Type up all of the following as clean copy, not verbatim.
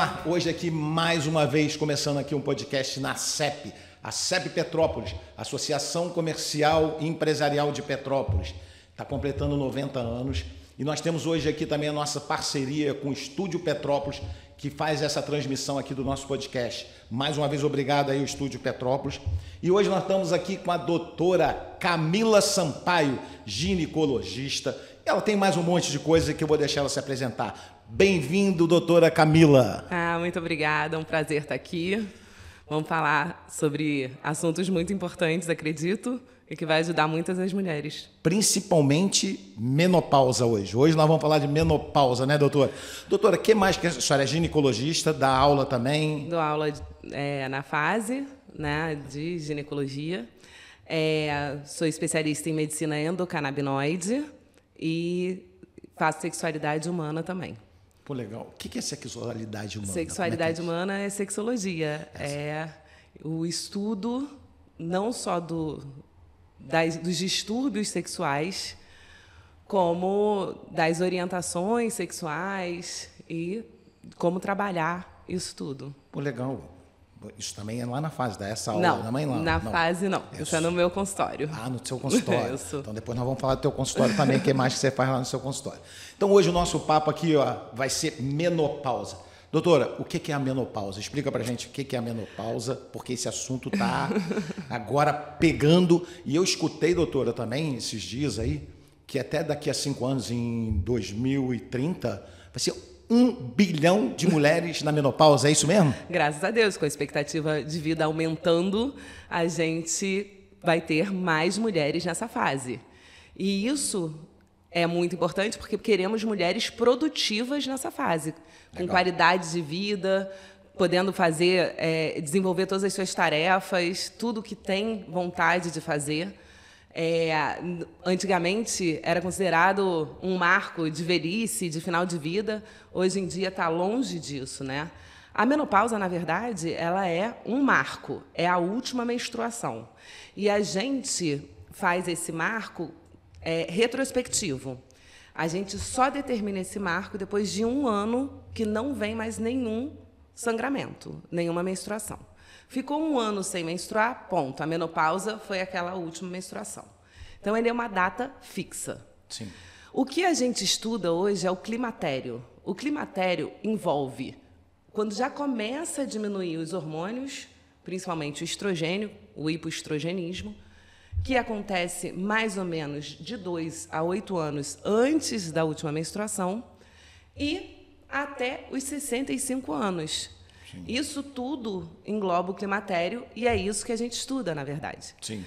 lá, hoje aqui mais uma vez começando aqui um podcast na CEP, a CEP Petrópolis, Associação Comercial e Empresarial de Petrópolis, está completando 90 anos e nós temos hoje aqui também a nossa parceria com o Estúdio Petrópolis, que faz essa transmissão aqui do nosso podcast. Mais uma vez, obrigado aí ao Estúdio Petrópolis. E hoje nós estamos aqui com a doutora Camila Sampaio, ginecologista. Ela tem mais um monte de coisa que eu vou deixar ela se apresentar. Bem-vindo, doutora Camila. Muito obrigada, é um prazer estar aqui. Vamos falar sobre assuntos muito importantes, acredito, e que vai ajudar muitas as mulheres. Principalmente menopausa hoje. Hoje nós vamos falar de menopausa, né, doutora? Doutora, o que mais que a senhora é ginecologista? Dá aula também? Dou aula na fase, né, de ginecologia. Sou especialista em medicina endocannabinoide e faço sexualidade humana também. Pô, legal. O que é sexualidade humana? Sexualidade humana é sexologia. É o estudo não só dos distúrbios sexuais, como das orientações sexuais e como trabalhar isso tudo. Pô, legal. Isso também é lá na fase, dá essa aula não, também lá? Na fase não, isso é no meu consultório. Ah, no seu consultório. Isso. Então depois nós vamos falar do teu consultório também, o que mais que você faz lá no seu consultório. Então hoje o nosso papo aqui vai ser menopausa. Doutora, o que é a menopausa? Explica pra gente o que é a menopausa, porque esse assunto tá agora pegando. E eu escutei, doutora, também esses dias aí, que até daqui a 5 anos, em 2030, vai ser 1 bilhão de mulheres na menopausa, é isso mesmo? Graças a Deus, com a expectativa de vida aumentando, a gente vai ter mais mulheres nessa fase. E isso é muito importante porque queremos mulheres produtivas nessa fase, com qualidade de vida, podendo fazer, desenvolver todas as suas tarefas, tudo que tem vontade de fazer. Antigamente era considerado um marco de velhice, de final de vida. Hoje em dia está longe disso, né? A menopausa, na verdade, ela é um marco, é a última menstruação. E a gente faz esse marco retrospectivo. A gente só determina esse marco depois de 1 ano que não vem mais nenhum sangramento, nenhuma menstruação. Ficou 1 ano sem menstruar, ponto. A menopausa foi aquela última menstruação. Então, ele é uma data fixa. Sim. O que a gente estuda hoje é o climatério. O climatério envolve quando já começa a diminuir os hormônios, principalmente o estrogênio, o hipoestrogenismo, que acontece mais ou menos de 2 a 8 anos antes da última menstruação e até os 65 anos. Sim. Isso tudo engloba o climatério e é isso que a gente estuda, na verdade. Sim.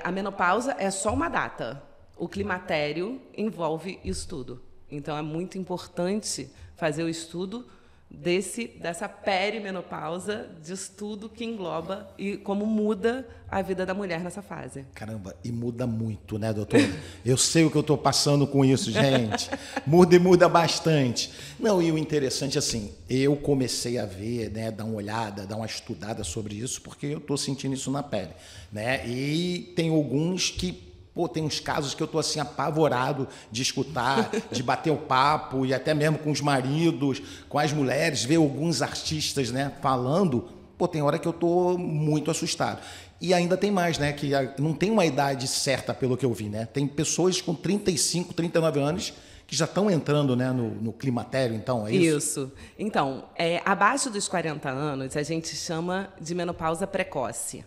A menopausa é só uma data. O climatério envolve isso tudo. Então, é muito importante fazer o estudo dessa perimenopausa, disso tudo que engloba e como muda a vida da mulher nessa fase. Caramba, e muda muito, né, doutora? Eu sei o que eu estou passando com isso, gente. Muda e muda bastante. Não, e o interessante, assim, eu comecei a ver, né, dar uma olhada, dar uma estudada sobre isso, porque eu estou sentindo isso na pele, né? E tem alguns que tem uns casos que eu estou assim apavorado de escutar, de bater o papo e até mesmo com os maridos, com as mulheres, ver alguns artistas, né, falando. Tem hora que eu estou muito assustado. E ainda tem mais, né, que não tem uma idade certa pelo que eu vi, né? Tem pessoas com 35, 39 anos que já estão entrando, né, no climatério, então, é isso? Isso. Então, abaixo dos 40 anos, a gente chama de menopausa precoce.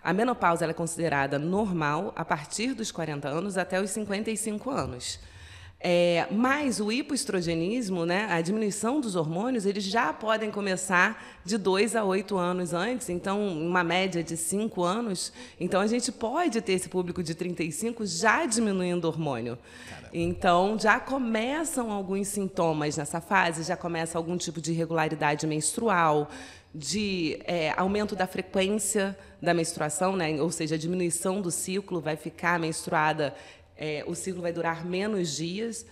A menopausa ela é considerada normal a partir dos 40 anos até os 55 anos. Mas o hipoestrogenismo, né, a diminuição dos hormônios, eles já podem começar de 2 a 8 anos antes, então, uma média de 5 anos. Então, a gente pode ter esse público de 35 já diminuindo o hormônio. Caramba. Então, já começam alguns sintomas nessa fase, já começa algum tipo de irregularidade menstrual, de aumento da frequência da menstruação, né? Ou seja, a diminuição do ciclo, vai ficar menstruada, o ciclo vai durar menos dias,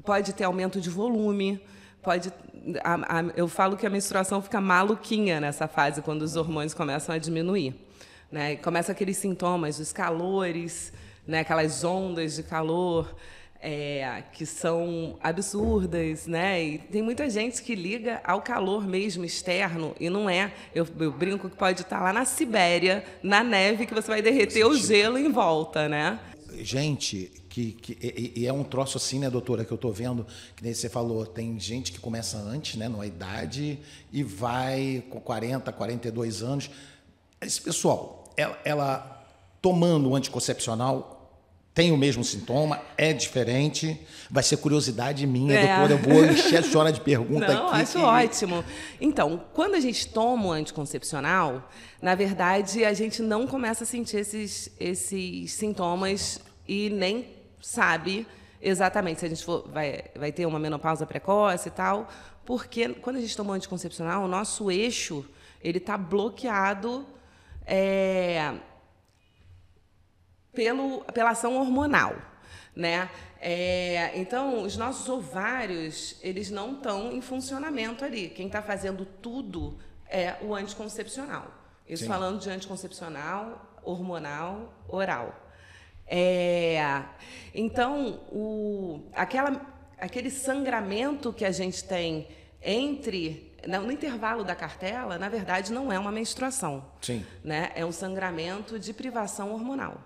pode ter aumento de volume, eu falo que a menstruação fica maluquinha nessa fase, quando os hormônios começam a diminuir, né? Começa aqueles sintomas, os calores, né? Aquelas ondas de calor, que são absurdas, né? E tem muita gente que liga ao calor mesmo externo e não é. Eu brinco que pode estar lá na Sibéria, na neve, que você vai derreter o gelo em volta, né? Gente, e é um troço assim, né, doutora, que eu tô vendo, que nem você falou, tem gente que começa antes, né, numa idade, e vai com 40, 42 anos. Esse pessoal, ela tomando o anticoncepcional, tem o mesmo sintoma, é diferente, vai ser curiosidade minha, doutora, eu vou encher a senhora de pergunta aqui. Não, acho ótimo. Então, quando a gente toma o anticoncepcional, na verdade, a gente não começa a sentir esses sintomas e nem sabe exatamente se a gente vai ter uma menopausa precoce e tal, porque quando a gente toma o anticoncepcional, o nosso eixo ele está bloqueado pela ação hormonal, né? Então, os nossos ovários, eles não estão em funcionamento ali. Quem está fazendo tudo é o anticoncepcional. Isso falando de anticoncepcional, hormonal, oral. Então, aquele sangramento que a gente tem no intervalo da cartela, na verdade, não é uma menstruação. Sim. Né? É um sangramento de privação hormonal.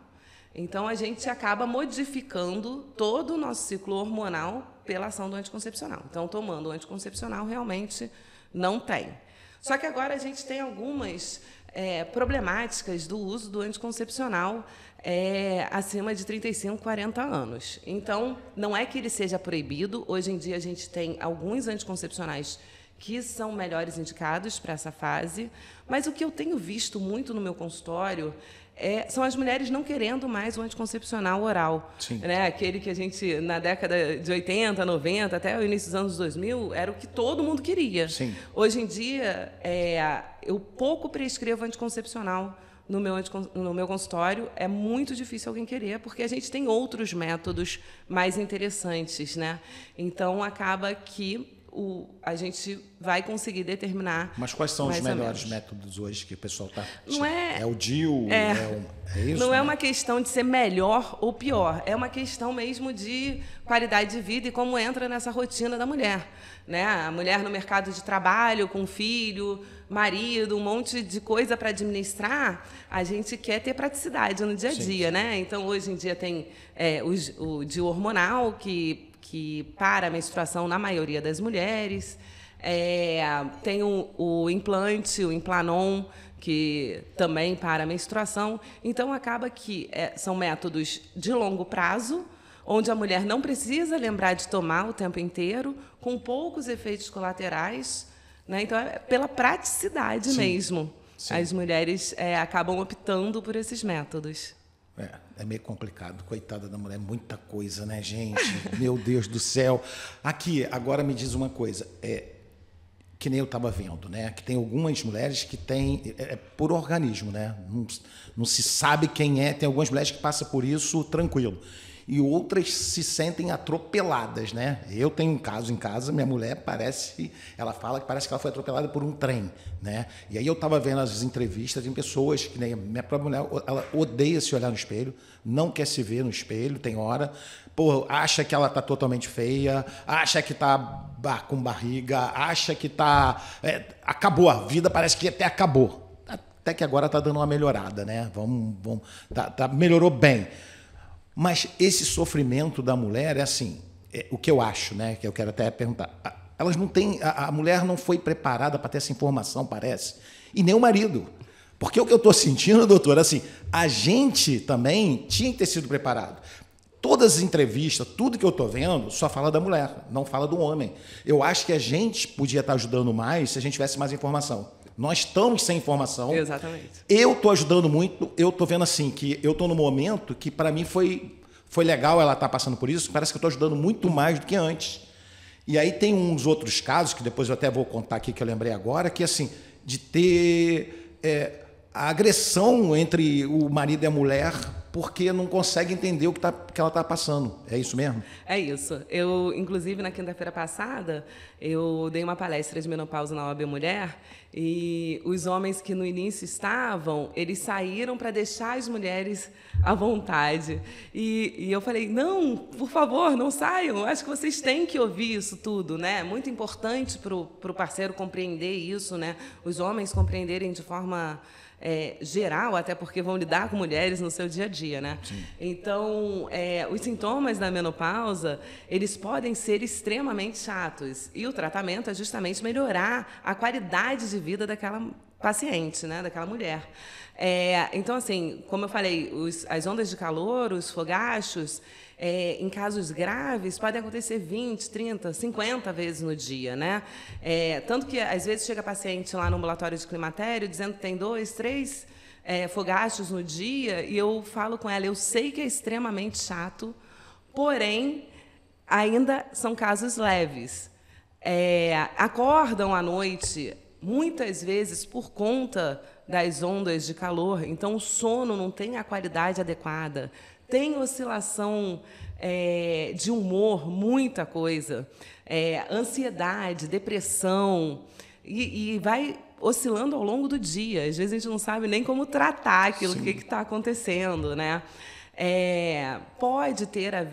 Então, a gente acaba modificando todo o nosso ciclo hormonal pela ação do anticoncepcional. Então, tomando o anticoncepcional, realmente não tem. Só que agora a gente tem algumas problemáticas do uso do anticoncepcional acima de 35, 40 anos. Então, não é que ele seja proibido. Hoje em dia, a gente tem alguns anticoncepcionais que são melhores indicados para essa fase. Mas o que eu tenho visto muito no meu consultório são as mulheres não querendo mais o anticoncepcional oral. Sim. Né? Aquele que a gente, na década de 80, 90, até o início dos anos 2000, era o que todo mundo queria. Sim. Hoje em dia, eu pouco prescrevo anticoncepcional no meu consultório. É muito difícil alguém querer, porque a gente tem outros métodos mais interessantes, né? Então, acaba que a gente vai conseguir determinar. Mas quais são os melhores métodos hoje que o pessoal está... Não é o DIU? É isso? Não é uma questão de ser melhor ou pior. É uma questão mesmo de qualidade de vida e como entra nessa rotina da mulher. Né? A mulher no mercado de trabalho, com filho, marido, um monte de coisa para administrar, a gente quer ter praticidade no dia a dia. Né? Então, hoje em dia, tem o DIU hormonal, que para a menstruação na maioria das mulheres. Tem o implante, o Implanon, que também para a menstruação. Então, acaba que são métodos de longo prazo, onde a mulher não precisa lembrar de tomar o tempo inteiro, com poucos efeitos colaterais. Né? Então, é pela praticidade mesmo. Sim. As mulheres acabam optando por esses métodos. É meio complicado, coitada da mulher, muita coisa, né, gente? Meu Deus do céu. Aqui, agora me diz uma coisa, que nem eu estava vendo, né? Que tem algumas mulheres que têm, por organismo, né? Não se sabe quem é, tem algumas mulheres que passam por isso tranquilo. E outras se sentem atropeladas, né? Eu tenho um caso em casa, minha mulher ela fala que parece que ela foi atropelada por um trem, né? E aí eu estava vendo as entrevistas, tem pessoas que nem minha própria mulher, ela odeia se olhar no espelho, não quer se ver no espelho, tem hora, acha que ela está totalmente feia, acha que está com barriga, acha que acabou a vida, parece que até acabou. Até que agora está dando uma melhorada, né? Melhorou bem. Mas esse sofrimento da mulher o que eu acho, né? Que eu quero até perguntar. Elas não têm, a mulher não foi preparada para ter essa informação, parece, e nem o marido. Porque o que eu estou sentindo, doutor, a gente também tinha que ter sido preparado. Todas as entrevistas, tudo que eu estou vendo, só fala da mulher, não fala do homem. Eu acho que a gente podia estar ajudando mais se a gente tivesse mais informação. Nós estamos sem informação. Exatamente. Eu estou ajudando muito, eu estou vendo que eu estou no momento que para mim foi legal ela estar passando por isso, parece que eu estou ajudando muito mais do que antes. E aí tem uns outros casos, que depois eu até vou contar aqui, que eu lembrei agora, que de ter a agressão entre o marido e a mulher porque não consegue entender que ela está passando. É isso mesmo? É isso. Eu, inclusive, na quinta-feira passada, eu dei uma palestra de menopausa na OAB Mulher e os homens que no início estavam, eles saíram para deixar as mulheres à vontade. E eu falei, não, por favor, não saiam. Acho que vocês têm que ouvir isso tudo, né? É muito importante para o parceiro compreender isso, né? Os homens compreenderem de forma geral, até porque vão lidar com mulheres no seu dia a dia, né? Sim. Então, os sintomas da menopausa, eles podem ser extremamente chatos. E o tratamento é justamente melhorar a qualidade de vida daquela paciente, né? Daquela mulher. Então, assim, como eu falei, as ondas de calor, os fogachos, em casos graves, podem acontecer 20, 30, 50 vezes no dia, né? Tanto que, às vezes, chega paciente lá no ambulatório de climatério dizendo que tem 2, 3 fogachos no dia, e eu falo com ela, eu sei que é extremamente chato, porém, ainda são casos leves. Acordam à noite, muitas vezes, por conta das ondas de calor, então o sono não tem a qualidade adequada, tem oscilação de humor, muita coisa, ansiedade, depressão, e vai oscilando ao longo do dia. Às vezes a gente não sabe nem como tratar aquilo, o que está acontecendo, né? Pode ter a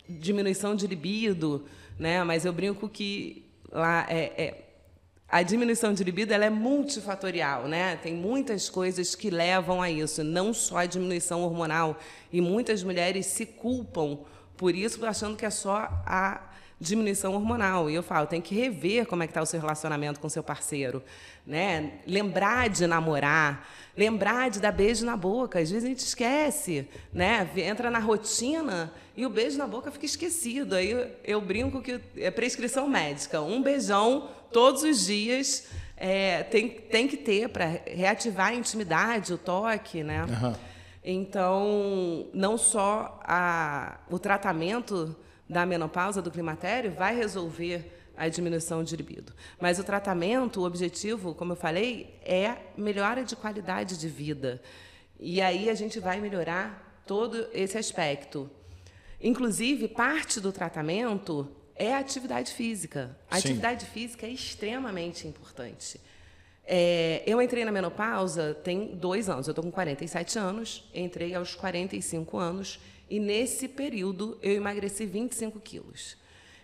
diminuição de libido, né? Mas eu brinco que lá a diminuição de libido ela é multifatorial, né? Tem muitas coisas que levam a isso, não só a diminuição hormonal. E muitas mulheres se culpam por isso, achando que é só a diminuição hormonal. E eu falo, tem que rever como é que está o seu relacionamento com o seu parceiro, né? Lembrar de namorar, lembrar de dar beijo na boca. Às vezes a gente esquece, né? Entra na rotina e o beijo na boca fica esquecido. Aí eu brinco que é prescrição médica. Um beijão todos os dias tem que ter para reativar a intimidade, o toque, né? Uhum. Então, não só o tratamento da menopausa, do climatério, vai resolver a diminuição de libido. Mas o tratamento, o objetivo, como eu falei, é melhora de qualidade de vida. E aí a gente vai melhorar todo esse aspecto. Inclusive, parte do tratamento é a atividade física. A atividade física é extremamente importante. Eu entrei na menopausa tem 2 anos. Eu estou com 47 anos, entrei aos 45 anos, e nesse período eu emagreci 25 quilos.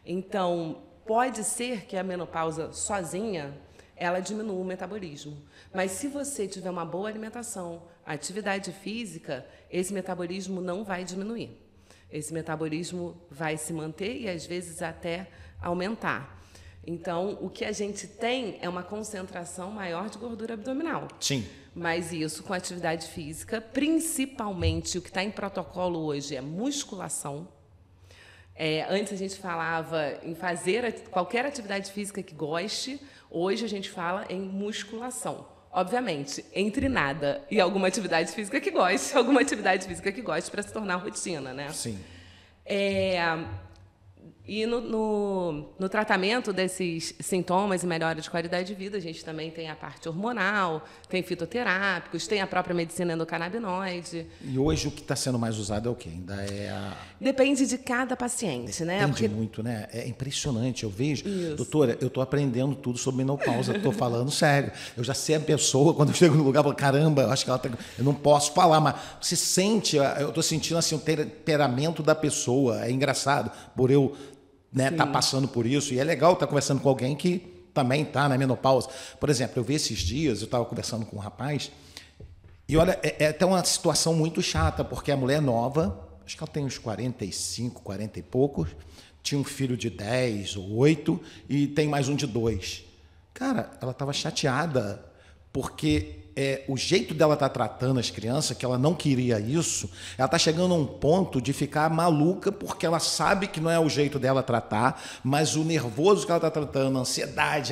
Então, pode ser que a menopausa sozinha, ela diminua o metabolismo. Mas se você tiver uma boa alimentação, atividade física, esse metabolismo não vai diminuir. Esse metabolismo vai se manter e, às vezes, até aumentar. Então, o que a gente tem é uma concentração maior de gordura abdominal. Sim. Mas isso com atividade física, principalmente o que está em protocolo hoje é musculação. Antes a gente falava em fazer qualquer atividade física que goste, hoje a gente fala em musculação. Obviamente, entre nada e alguma atividade física que goste, alguma atividade física que goste para se tornar rotina, né? Sim. E no tratamento desses sintomas e melhora de qualidade de vida, a gente também tem a parte hormonal, tem fitoterápicos, tem a própria medicina endocannabinoide. E hoje o que está sendo mais usado é o quê? Ainda Depende de cada paciente, né? Depende muito, né? É impressionante. Eu vejo, doutora, eu estou aprendendo tudo sobre menopausa, estou falando sério. Eu já sei a pessoa, quando eu chego no lugar, eu falo, caramba, eu acho que ela tá... Eu não posso falar, mas você sente, eu estou sentindo assim, o temperamento da pessoa. É engraçado, por eu tá passando por isso, e é legal estar conversando com alguém que também está na menopausa. Por exemplo, eu vi esses dias, eu estava conversando com um rapaz, e olha, é até uma situação muito chata, porque a mulher nova, acho que ela tem uns 45, 40 e poucos, tinha um filho de 10 ou 8, e tem mais um de 2. Cara, ela estava chateada, porque o jeito dela estar tratando as crianças, que ela não queria isso, ela está chegando a um ponto de ficar maluca, porque ela sabe que não é o jeito dela tratar, mas o nervoso que ela está tratando, a ansiedade,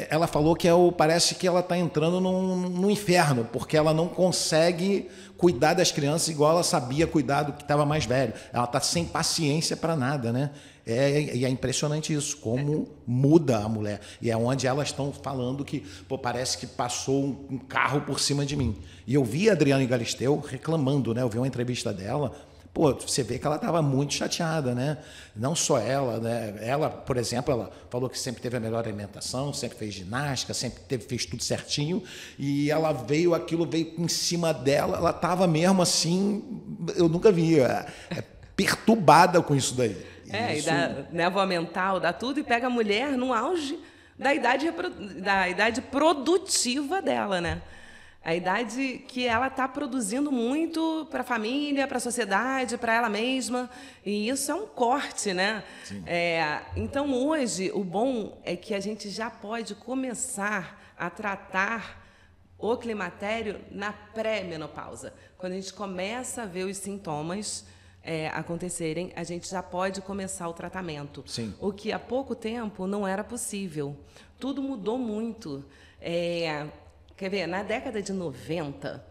ela falou que parece que ela está entrando num inferno, porque ela não consegue cuidar das crianças igual ela sabia cuidar do que estava mais velho. Ela está sem paciência para nada, né? E é impressionante isso, como muda a mulher. E é onde elas estão falando que, pô, parece que passou um carro por cima de mim. E eu vi a Adriane Galisteu reclamando, né? Eu vi uma entrevista dela. Pô, você vê que ela estava muito chateada, né? Não só ela, né? Ela, por exemplo, ela falou que sempre teve a melhor alimentação, sempre fez ginástica, fez tudo certinho. E ela aquilo veio em cima dela, ela estava mesmo assim, eu nunca vi, perturbada com isso daí. E dá névoa mental, dá tudo, e pega a mulher no auge da idade produtiva dela, né? A idade que ela está produzindo muito para a família, para a sociedade, para ela mesma. E isso é um corte, né? Então, hoje, o bom é que a gente já pode começar a tratar o climatério na pré-menopausa. Quando a gente começa a ver os sintomas acontecerem, a gente já pode começar o tratamento. Sim. O que há pouco tempo não era possível. Tudo mudou muito. Quer ver, na década de 90,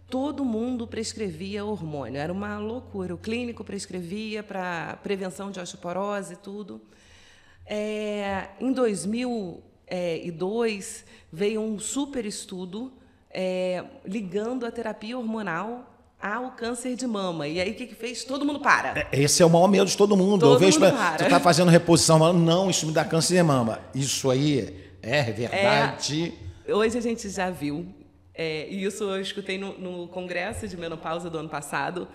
todo mundo prescrevia hormônio. Era uma loucura. O clínico prescrevia para prevenção de osteoporose e tudo. Em 2002, veio um super estudo ligando a terapia hormonal ao câncer de mama. E aí, o que fez? Todo mundo para. Esse é o maior medo de todo mundo. Todo eu vejo, mundo para. Tu está fazendo reposição, não, isso me dá câncer de mama. Isso aí é verdade. Hoje a gente já viu, e isso eu escutei no congresso de menopausa do ano passado,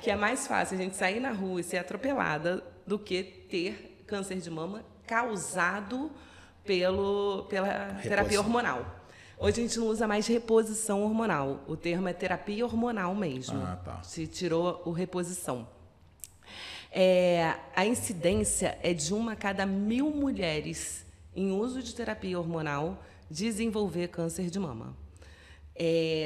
que é mais fácil a gente sair na rua e ser atropelada do que ter câncer de mama causado pela terapia hormonal. Hoje a gente não usa mais reposição hormonal. O termo é terapia hormonal mesmo. Tá. Se tirou o reposição. A incidência é de 1 a cada 1.000 mulheres em uso de terapia hormonal desenvolver câncer de mama.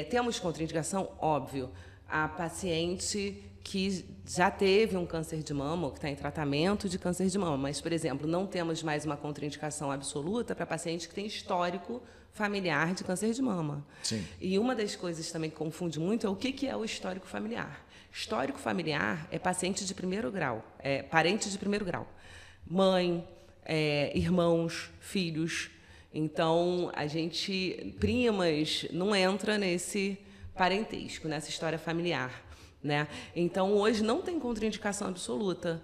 Temos contraindicação? Óbvio. A paciente que já teve um câncer de mama ou que está em tratamento de câncer de mama. Mas, por exemplo, não temos mais uma contraindicação absoluta para paciente que tem histórico familiar de câncer de mama. Sim. E uma das coisas também que confunde muito é o que é o histórico familiar. Histórico familiar é paciente de primeiro grau, parente de primeiro grau. Mãe, irmãos, filhos. Então, primas, não entra nesse parentesco, nessa história familiar, né? Então, hoje não tem contraindicação absoluta.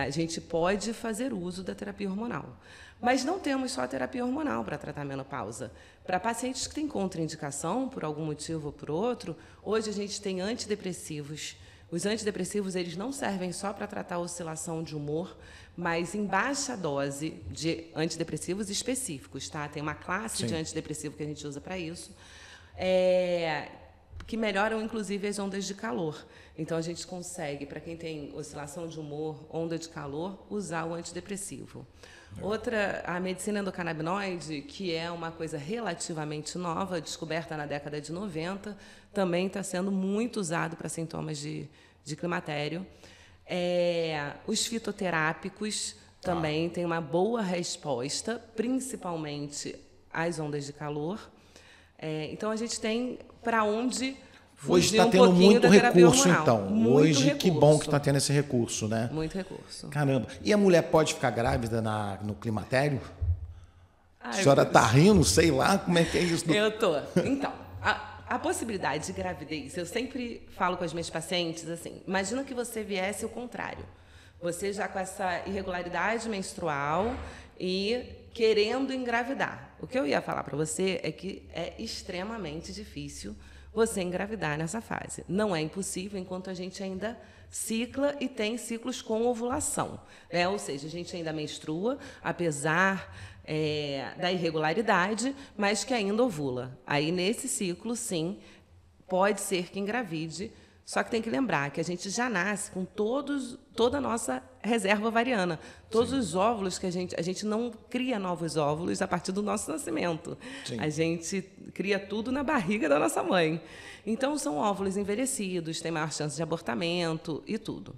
A gente pode fazer uso da terapia hormonal. Mas não temos só a terapia hormonal para tratar a menopausa. Para pacientes que têm contraindicação, por algum motivo ou por outro, hoje a gente tem antidepressivos. Os antidepressivos, eles não servem só para tratar a oscilação de humor, mas em baixa dose de antidepressivos específicos, tá? Tem uma classe de antidepressivo que a gente usa para isso, que melhoram, inclusive, as ondas de calor. Então, a gente consegue, para quem tem oscilação de humor, onda de calor, usar o antidepressivo. Outra, a medicina endocannabinoide, que é uma coisa relativamente nova, descoberta na década de 90, também está sendo muito usado para sintomas de climatério. Os fitoterápicos também têm uma boa resposta, principalmente às ondas de calor. Então, a gente tem para onde hoje fugir está tendo muito recurso, hormonal. então. Muito hoje, recurso. que bom que está tendo esse recurso, né? Muito recurso. Caramba. E a mulher pode ficar grávida no climatério? A Eu senhora está rindo? Sei lá como é que é isso. Eu tô. Então, a possibilidade de gravidez, eu sempre falo com as minhas pacientes assim, imagina que você viesse o contrário. Você já com essa irregularidade menstrual e querendo engravidar. O que eu ia falar para você é que é extremamente difícil você engravidar nessa fase. Não é impossível enquanto a gente ainda cicla e tem ciclos com ovulação, né? Ou seja, a gente ainda menstrua, apesar da irregularidade, mas que ainda ovula. Aí, nesse ciclo, sim, pode ser que engravide, só que tem que lembrar que a gente já nasce com toda a nossa reserva ovariana. Todos os óvulos que a gente não cria novos óvulos a partir do nosso nascimento. Sim. A gente cria tudo na barriga da nossa mãe. Então, são óvulos envelhecidos, tem maior chance de abortamento e tudo.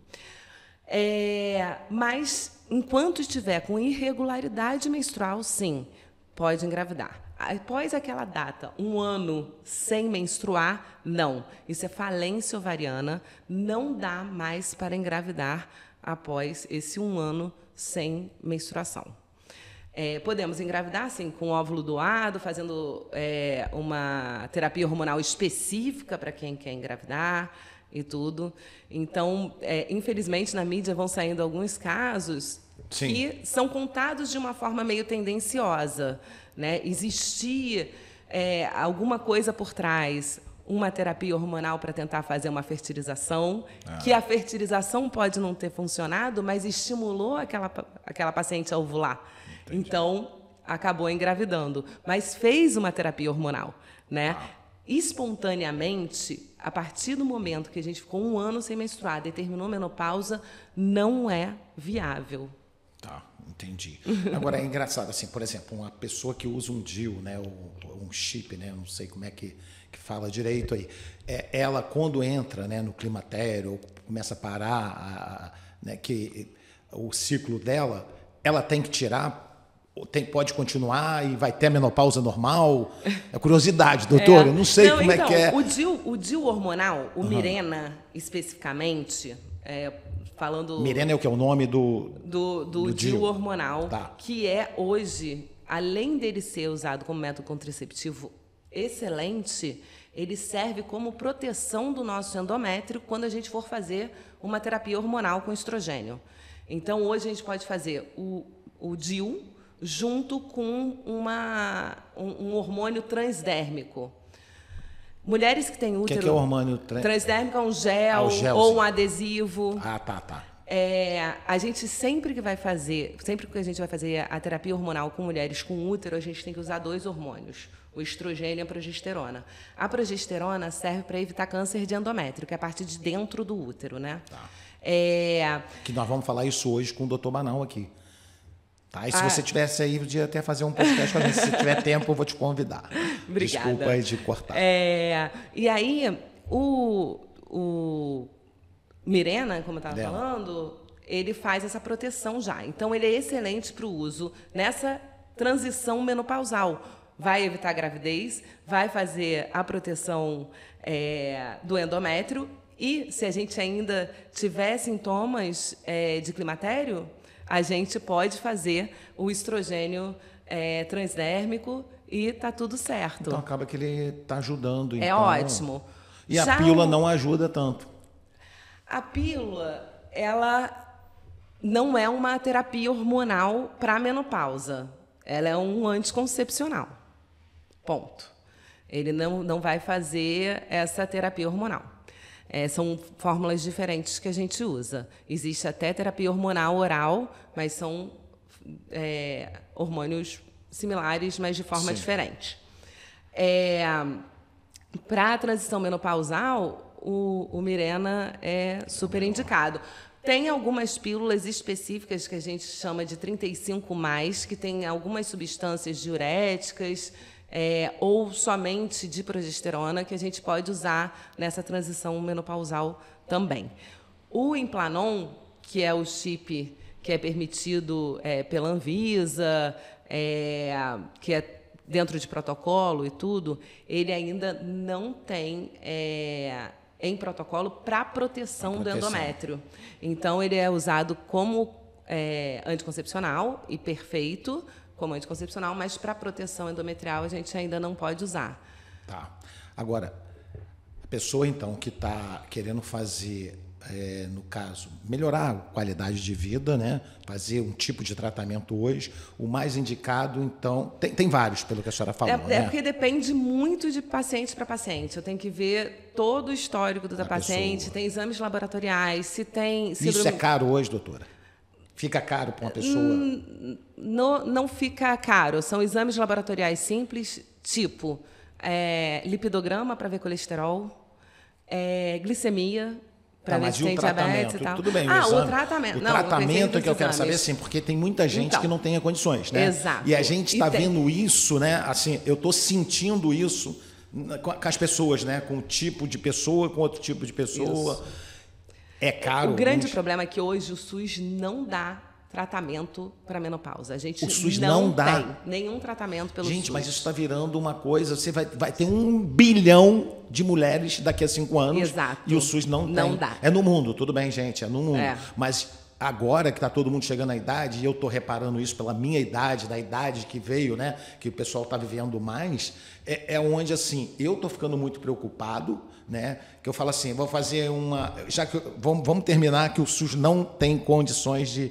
Mas, enquanto estiver com irregularidade menstrual, sim, pode engravidar. Após aquela data, 1 ano sem menstruar, não. Isso é falência ovariana, não dá mais para engravidar após esse 1 ano sem menstruação. Podemos engravidar, sim, com óvulo doado, fazendo uma terapia hormonal específica para quem quer engravidar e tudo. Então, infelizmente, na mídia vão saindo alguns casos Sim. que são contados de uma forma meio tendenciosa, né? Existia alguma coisa por trás, uma terapia hormonal para tentar fazer uma fertilização, que a fertilização pode não ter funcionado, mas estimulou aquela paciente a ovular. Entendi. Então, acabou engravidando, mas fez uma terapia hormonal, né? Espontaneamente, a partir do momento que a gente ficou 1 ano sem menstruar, determinou menopausa, não é viável. Tá, entendi. Agora, é engraçado, assim, por exemplo, uma pessoa que usa um DIU, né, um chip, né, não sei como é que fala direito aí, ela, quando entra, né, no climatério, ou começa a parar né, que o ciclo dela, ela tem que tirar, pode continuar e vai ter a menopausa normal? É curiosidade, doutora, eu não sei como então, é que é. O DIU hormonal, o Mirena especificamente, falando... Mirena é o que? É o nome do DIU hormonal, tá. Que é hoje, além dele ser usado como método contraceptivo excelente, ele serve como proteção do nosso endométrio quando a gente for fazer uma terapia hormonal com estrogênio. Então, hoje a gente pode fazer o DIU junto com um hormônio transdérmico. Mulheres que têm útero... O que é o hormônio transdérmico? É um gel ou um adesivo. Ah, tá. A gente sempre que a gente vai fazer a terapia hormonal com mulheres com útero, a gente tem que usar 2 hormônios, o estrogênio e a progesterona. A progesterona serve para evitar câncer de endométrio, que é a parte de dentro do útero, né? Tá. Que nós vamos falar isso hoje com o Dr. Banal aqui. Tá? E se você tivesse aí, podia até fazer um podcast com a gente. Se tiver tempo, eu vou te convidar. Obrigada. Desculpa aí de cortar. E aí, o Mirena, como eu estava falando, ele faz essa proteção já. Então, ele é excelente para o uso nessa transição menopausal. Vai evitar a gravidez, vai fazer a proteção do endométrio e, se a gente ainda tiver sintomas de climatério, a gente pode fazer o estrogênio transdérmico e tá tudo certo. Então, acaba que ele está ajudando. É ótimo. E a pílula não ajuda tanto. A pílula, ela não é uma terapia hormonal para a menopausa. Ela é um anticoncepcional. Ponto. Ele não vai fazer essa terapia hormonal. São fórmulas diferentes que a gente usa. Existe até terapia hormonal oral, mas são hormônios similares, mas de forma diferente. Para a transição menopausal, o Mirena é super indicado. Tem algumas pílulas específicas que a gente chama de 35+, que tem algumas substâncias diuréticas, ou somente de progesterona, que a gente pode usar nessa transição menopausal também. O Implanon, que é o chip que é permitido pela Anvisa, que é dentro de protocolo e tudo, ele ainda não tem em protocolo para proteção do endométrio. Então, ele é usado como anticoncepcional e perfeito, como anticoncepcional, mas para proteção endometrial a gente ainda não pode usar. Tá. Agora, a pessoa, então, que está querendo fazer, no caso, melhorar a qualidade de vida, né? Fazer um tipo de tratamento hoje, o mais indicado, então... Tem vários, pelo que a senhora falou, né? Porque depende muito de paciente para paciente. Eu tenho que ver todo o histórico da paciente, pessoa. Tem exames laboratoriais, se tem... Isso é caro hoje, doutora? Fica caro para uma pessoa? Não fica caro. São exames laboratoriais simples, tipo lipidograma para ver colesterol, glicemia para ver se tem diabetes e tal. Tudo bem, o tratamento. O tratamento é que eu quero saber, assim, porque tem muita gente que não tem condições, né? Exato. E a gente está vendo isso, né? Assim, eu estou sentindo isso com as pessoas, né? Com um tipo de pessoa, com outro tipo de pessoa. Isso. É caro. O grande problema é que hoje o SUS não dá tratamento para menopausa. A gente o SUS não dá tem nenhum tratamento pelo SUS. Gente, mas isso está virando uma coisa... Você vai ter 1 bilhão de mulheres daqui a 5 anos. Exato. E o SUS não tem. Dá. É no mundo, tudo bem, gente, é no mundo. Mas agora que está todo mundo chegando à idade, e eu estou reparando isso pela minha idade, da idade que veio, né, que o pessoal está vivendo mais, é onde, assim, eu estou ficando muito preocupado, né, que eu falo assim, vou fazer uma... Já que vamos terminar que o SUS não tem condições de...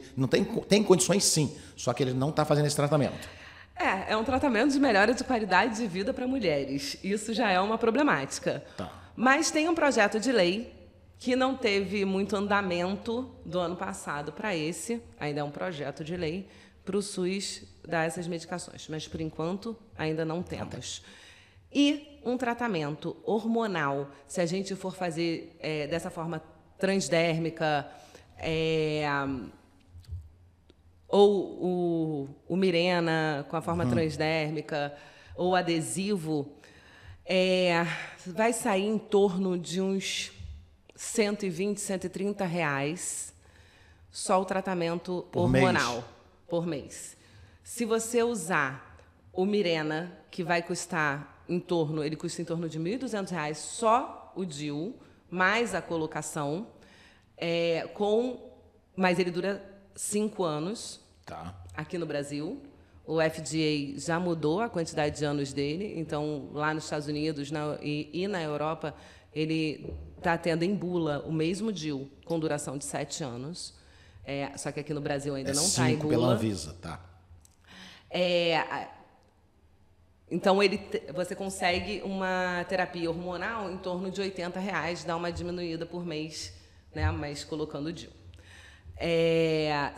Tem condições sim, só que ele não está fazendo esse tratamento. É um tratamento de melhora de qualidade de vida para mulheres. Isso já é uma problemática. Tá. Mas tem um projeto de lei que não teve muito andamento do ano passado para esse, ainda é um projeto de lei, para o SUS dar essas medicações. Mas, por enquanto, ainda não temos. E um tratamento hormonal, se a gente for fazer dessa forma transdérmica, ou o Mirena com a forma transdérmica, ou adesivo, vai sair em torno de uns R$120, R$130 só o tratamento hormonal por mês. Se você usar o Mirena, que vai custar ele custa em torno de R$1.200 só o DIU, mais a colocação, mas ele dura 5 anos aqui no Brasil. O FDA já mudou a quantidade de anos dele, então lá nos Estados Unidos e na Europa ele está tendo em bula o mesmo DIU com duração de 7 anos, só que aqui no Brasil ainda não está em bula. Pela Anvisa, tá? Então você consegue uma terapia hormonal em torno de R$80, dá uma diminuída por mês, né? Mas colocando o DIU.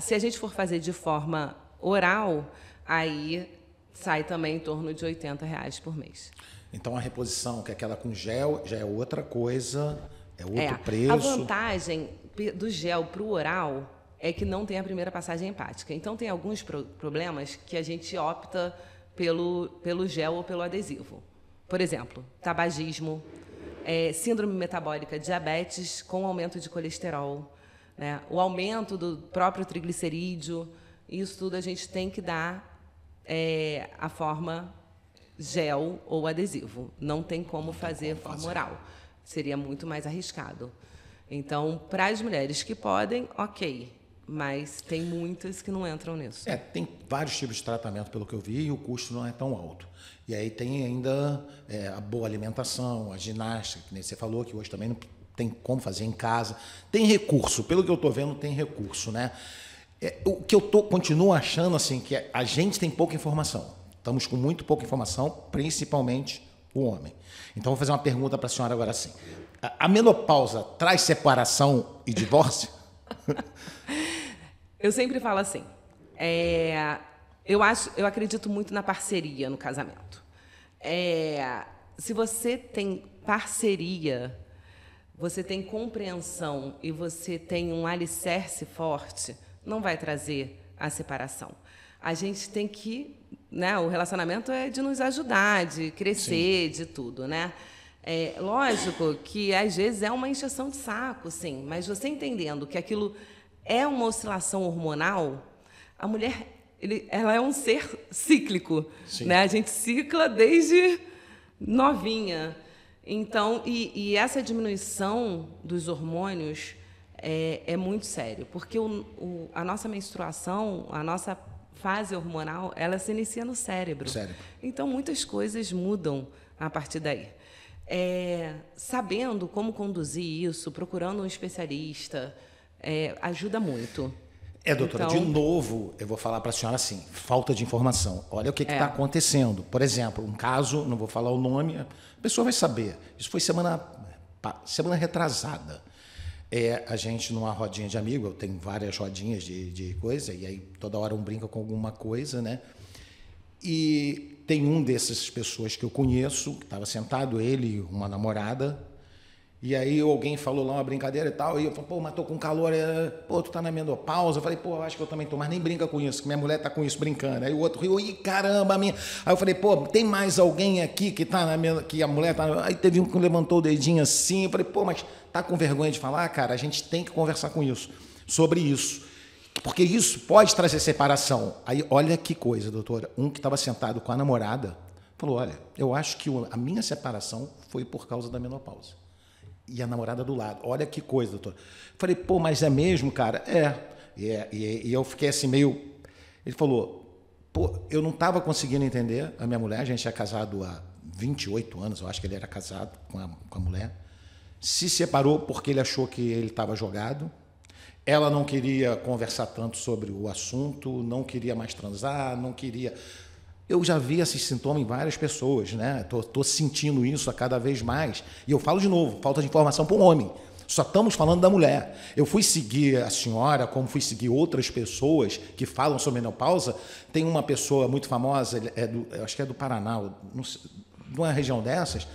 Se a gente for fazer de forma oral, aí sai também em torno de R$80 por mês. Então a reposição, que é aquela com gel, já é outra coisa, é outro preço. A vantagem do gel para o oral é que não tem a primeira passagem hepática. Então tem alguns problemas que a gente opta pelo gel ou pelo adesivo. Por exemplo, tabagismo, síndrome metabólica, diabetes com aumento de colesterol, né? O aumento do próprio triglicerídeo, isso tudo a gente tem que dar a forma gel ou adesivo. Não tem como fazer forma oral. Seria muito mais arriscado. Então, para as mulheres que podem, ok. Mas tem muitas que não entram nisso. Tem vários tipos de tratamento, pelo que eu vi, e o custo não é tão alto. E aí tem ainda a boa alimentação, a ginástica, que nem você falou, que hoje também não tem como fazer em casa. Tem recurso, pelo que eu estou vendo, tem recurso, né? O que eu continuo achando, assim, que a gente tem pouca informação. Estamos com muito pouca informação, principalmente o homem. Então, vou fazer uma pergunta para a senhora agora, assim. A menopausa traz separação e divórcio? Eu sempre falo assim, eu acredito muito na parceria no casamento. Se você tem parceria, você tem compreensão e você tem um alicerce forte, não vai trazer a separação. A gente tem que... né, o relacionamento é de nos ajudar, de crescer, sim, de tudo, né? Lógico que, às vezes, é uma encheção de saco, sim, mas você entendendo que aquilo é uma oscilação hormonal, a mulher ela é um ser cíclico, né? A gente cicla desde novinha. Então, e essa diminuição dos hormônios é muito sério, porque a nossa menstruação, a nossa fase hormonal, ela se inicia no cérebro. Então, muitas coisas mudam a partir daí. Sabendo como conduzir isso, procurando um especialista, ajuda muito. Doutora, então, de novo, eu vou falar para a senhora assim, falta de informação. Olha o que está acontecendo. Por exemplo, um caso, não vou falar o nome, a pessoa vai saber. Isso foi semana retrasada. A gente, numa rodinha de amigo, eu tenho várias rodinhas de coisa, e aí toda hora um brinca com alguma coisa, né? E tem um dessas pessoas que eu conheço, que estava sentado, ele e uma namorada, e aí alguém falou lá uma brincadeira e tal, e eu falei, pô, mas tô com calor, pô, tu tá na menopausa? Eu falei, pô, acho que eu também tô, mas nem brinca com isso, que minha mulher tá com isso brincando. Aí o outro riu, ih, caramba, minha... Aí eu falei, pô, tem mais alguém aqui que tá que a mulher tá... Aí teve um que levantou o dedinho assim, eu falei, pô, mas tá com vergonha de falar? Cara, a gente tem que conversar com isso, sobre isso, porque isso pode trazer separação. Aí, olha que coisa, doutora, um que estava sentado com a namorada, falou, olha, eu acho que a minha separação foi por causa da menopausa. E a namorada do lado. Olha que coisa, doutor. Falei, pô, mas é mesmo, cara? E eu fiquei assim meio... Ele falou, pô, eu não estava conseguindo entender a minha mulher, a gente é casado há 28 anos, eu acho que ele era casado com a mulher, se separou porque ele achou que ele estava jogado, ela não queria conversar tanto sobre o assunto, não queria mais transar, não queria... Eu já vi esses sintomas em várias pessoas, né? Tô sentindo isso a cada vez mais. E eu falo de novo, falta de informação para o homem. Só estamos falando da mulher. Eu fui seguir a senhora, como fui seguir outras pessoas que falam sobre menopausa. Tem uma pessoa muito famosa, eu acho que é do Paraná, numa região dessas.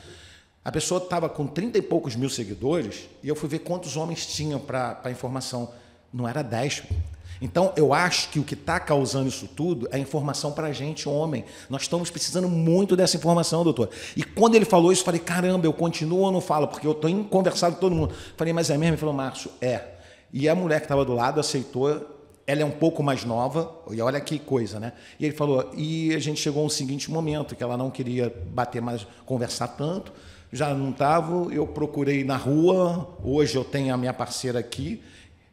A pessoa estava com 30 e poucos mil seguidores e eu fui ver quantos homens tinham para informação. Não era 10. Então, eu acho que o que está causando isso tudo é informação para a gente, homem. Nós estamos precisando muito dessa informação, doutor. E quando ele falou isso, eu falei, caramba, eu continuo ou não falo? Porque eu estou conversando com todo mundo. Falei, mas é mesmo? Ele falou, Márcio, é. E a mulher que estava do lado aceitou. Ela é um pouco mais nova, e olha que coisa, né? E ele falou, e a gente chegou a um seguinte momento, que ela não queria bater mais, conversar tanto, já não estava, eu procurei na rua, hoje eu tenho a minha parceira aqui,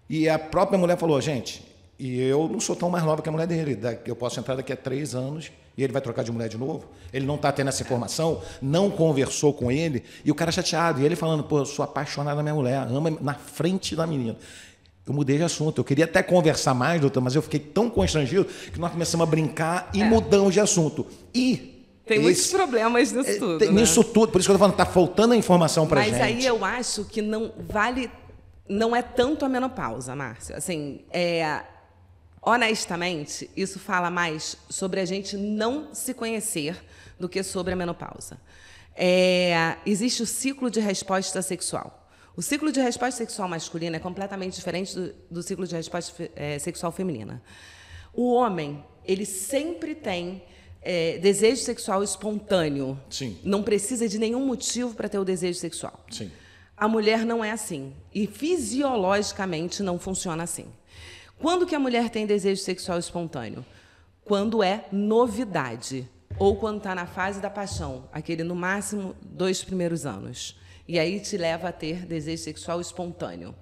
e a própria mulher falou, gente... E eu não sou tão mais nova que a mulher dele. Eu posso entrar daqui a 3 anos e ele vai trocar de mulher de novo. Ele não está tendo essa informação, não conversou com ele. E o cara chateado. E ele falando, pô, eu sou apaixonado na minha mulher, ama na frente da menina. Eu mudei de assunto. Eu queria até conversar mais, doutor, mas eu fiquei tão constrangido que nós começamos a brincar e mudamos de assunto. E... Tem muitos problemas nisso tudo. Tem nisso tudo. Por isso que eu estou falando, está faltando a informação para a gente. Mas aí eu acho que não vale... Não é tanto a menopausa, Márcio. Assim, honestamente, isso fala mais sobre a gente não se conhecer do que sobre a menopausa. Existe o ciclo de resposta sexual. O ciclo de resposta sexual masculina é completamente diferente do ciclo de resposta sexual feminina. O homem, ele sempre tem desejo sexual espontâneo. Sim. Não precisa de nenhum motivo para ter o desejo sexual. Sim. A mulher não é assim. E fisiologicamente não funciona assim. Quando que a mulher tem desejo sexual espontâneo? Quando é novidade. Ou quando está na fase da paixão. Aquele, no máximo, 2 primeiros anos. E aí te leva a ter desejo sexual espontâneo.